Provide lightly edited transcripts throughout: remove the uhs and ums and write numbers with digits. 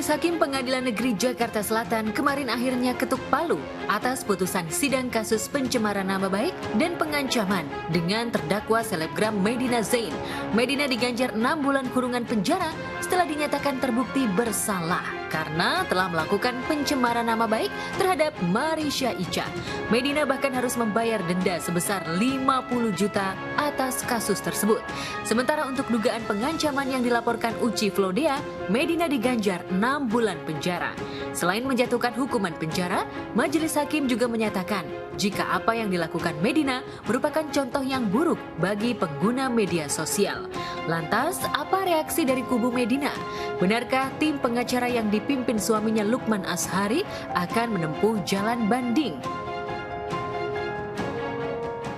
Hakim Pengadilan Negeri Jakarta Selatan kemarin akhirnya ketuk palu atas putusan sidang kasus pencemaran nama baik dan pengancaman dengan terdakwa selebgram Medina Zain. Medina diganjar 6 bulan kurungan penjara setelah dinyatakan terbukti bersalah karena telah melakukan pencemaran nama baik terhadap Marisha Icha. Medina bahkan harus membayar denda sebesar 50 juta atas kasus tersebut. Sementara untuk dugaan pengancaman yang dilaporkan Uci Flodea, Medina diganjar 6 bulan penjara. Selain menjatuhkan hukuman penjara, majelis hakim juga menyatakan jika apa yang dilakukan Medina merupakan contoh yang buruk bagi pengguna media sosial. Lantas, apa reaksi dari kubu Medina? Benarkah tim pengacara yang dipimpin suaminya Lukman Ashari akan menempuh jalan banding?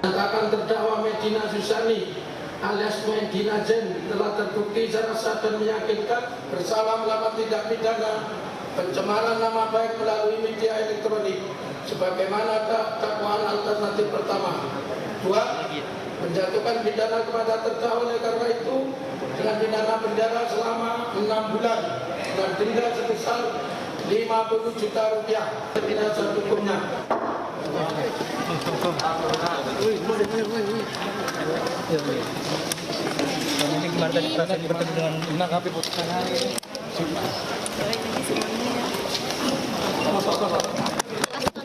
Penangkapan terdakwa Medina Susani alias Medina Zain telah terbukti secara sah dan meyakinkan bersalah melakukan tindak pidana pencemaran nama baik melalui media elektronik sebagaimana dakwaan alternatif pertama. 2. Menjatuhkan pidana kepada terdakwa. Oleh karena itu dengan pidana penjara selama 6 bulan dan denda sebesar 50 juta rupiah. Tidak satu hukumnya. Ini gimana tadi perasaan bertemu dengan menanggapi putusan hari ini?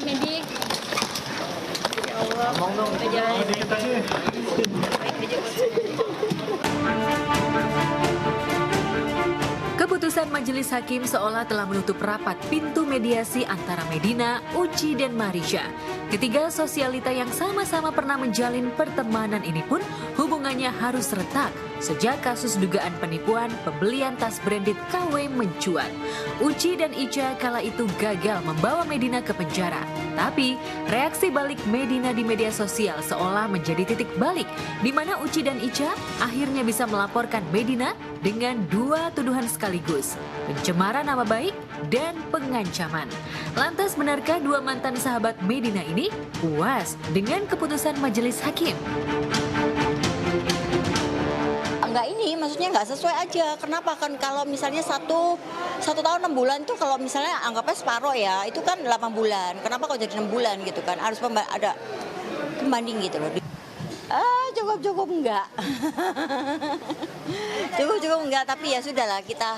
Medik, ya Allah, ngomong dong, dikit aja. Keputusan majelis hakim seolah telah menutup rapat pintu mediasi antara Medina, Uci, dan Marisha. Ketiga sosialita yang sama-sama pernah menjalin pertemanan ini pun hubungannya harus retak sejak kasus dugaan penipuan pembelian tas branded KW mencuat. Uci dan Icha kala itu gagal membawa Medina ke penjara. Tapi reaksi balik Medina di media sosial seolah menjadi titik balik di mana Uci dan Icha akhirnya bisa melaporkan Medina dengan 2 tuduhan sekaligus, pencemaran nama baik dan pengancaman. Lantas benarkah 2 mantan sahabat Medina ini puas dengan keputusan majelis hakim? Enggak, ini maksudnya nggak sesuai aja. Kenapa? Kan kalau misalnya satu tahun 6 bulan tuh kalau misalnya anggapnya separuh ya, itu kan 8 bulan. Kenapa kok jadi 6 bulan gitu kan? Harus ada pembanding gitu loh. Cukup enggak. cukup enggak, tapi ya sudahlah kita.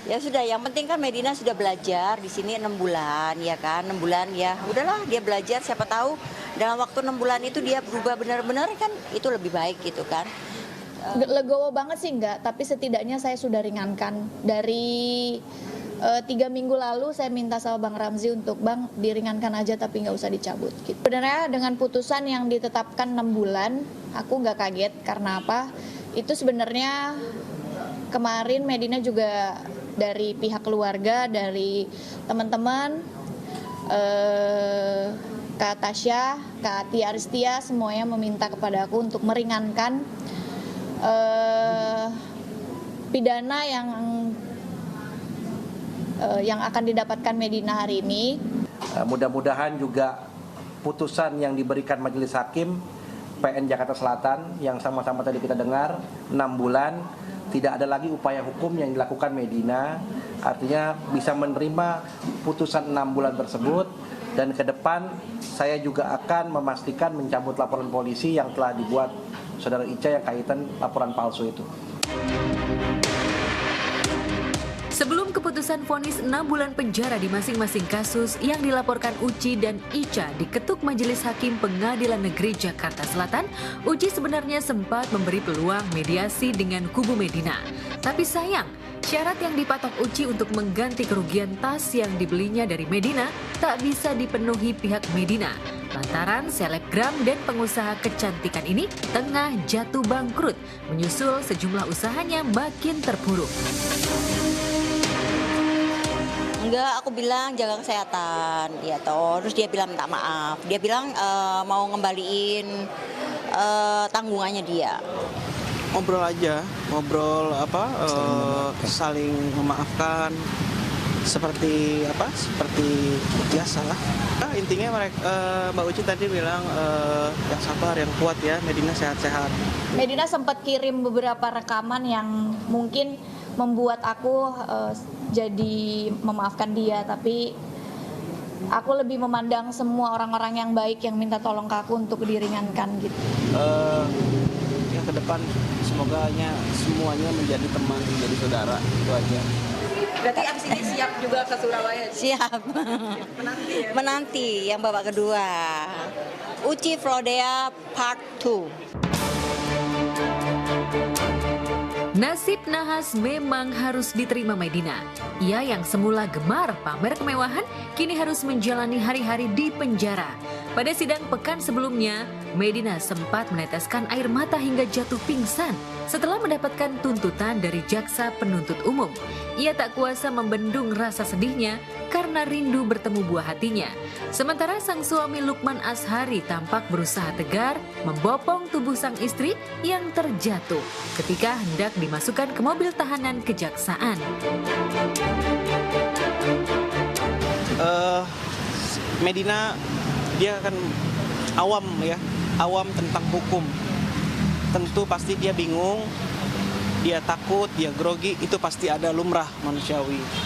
Ya sudah, yang penting kan Medina sudah belajar di sini 6 bulan ya kan, 6 bulan ya. Udahlah dia belajar, siapa tahu dalam waktu 6 bulan itu dia berubah benar-benar kan, itu lebih baik gitu kan. Legowo banget sih enggak, tapi setidaknya saya sudah ringankan. Dari 3 minggu lalu saya minta sama Bang Ramzi untuk Bang diringankan aja tapi nggak usah dicabut gitu. Sebenarnya dengan putusan yang ditetapkan 6 bulan, aku nggak kaget karena apa? Itu sebenarnya kemarin Medina juga dari pihak keluarga, dari teman-teman, Kak Tasya, Kak Tia Aristia, semuanya meminta kepada aku untuk meringankan pidana yang akan didapatkan Medina hari ini. Mudah-mudahan juga putusan yang diberikan majelis hakim PN Jakarta Selatan yang sama-sama tadi kita dengar 6 bulan, tidak ada lagi upaya hukum yang dilakukan Medina, artinya bisa menerima putusan 6 bulan tersebut. Dan ke depan saya juga akan memastikan mencabut laporan polisi yang telah dibuat Saudara Icha yang kaitan laporan palsu itu. Sebelum keputusan vonis 6 bulan penjara di masing-masing kasus yang dilaporkan Uci dan Icha diketuk Majelis Hakim Pengadilan Negeri Jakarta Selatan, Uci sebenarnya sempat memberi peluang mediasi dengan kubu Medina. Tapi sayang, syarat yang dipatok Uci untuk mengganti kerugian tas yang dibelinya dari Medina tak bisa dipenuhi pihak Medina. Lantaran selebgram dan pengusaha kecantikan ini tengah jatuh bangkrut, menyusul sejumlah usahanya makin terpuruk. Enggak, aku bilang jaga kesehatan, ya toh. Terus dia bilang minta maaf. Dia bilang mau ngembaliin tanggungannya dia. Ngobrol aja, ngobrol saling memaafkan seperti biasa lah. Intinya Mbak Uci tadi bilang yang sabar, yang kuat ya, Medina sehat-sehat. Medina sempat kirim beberapa rekaman yang mungkin membuat aku jadi memaafkan dia, tapi aku lebih memandang semua orang-orang yang baik yang minta tolong ke aku untuk diringankan gitu. Ya ke depan semoga semuanya menjadi teman, menjadi saudara, itu aja. Berarti abis ini siap juga ke Surabaya? Siap. Menanti ya? Menanti yang babak kedua. Uci Flodea Part 2. Nasib nahas memang harus diterima Medina. Ia yang semula gemar pamer kemewahan, kini harus menjalani hari-hari di penjara. Pada sidang pekan sebelumnya, Medina sempat meneteskan air mata hingga jatuh pingsan setelah mendapatkan tuntutan dari jaksa penuntut umum. Ia tak kuasa membendung rasa sedihnya karena rindu bertemu buah hatinya. Sementara sang suami Lukman Ashari tampak berusaha tegar membopong tubuh sang istri yang terjatuh ketika hendak dimasukkan ke mobil tahanan kejaksaan. Medina dia kan awam tentang hukum. Tentu pasti dia bingung, dia takut, dia grogi, itu pasti ada lumrah manusiawi.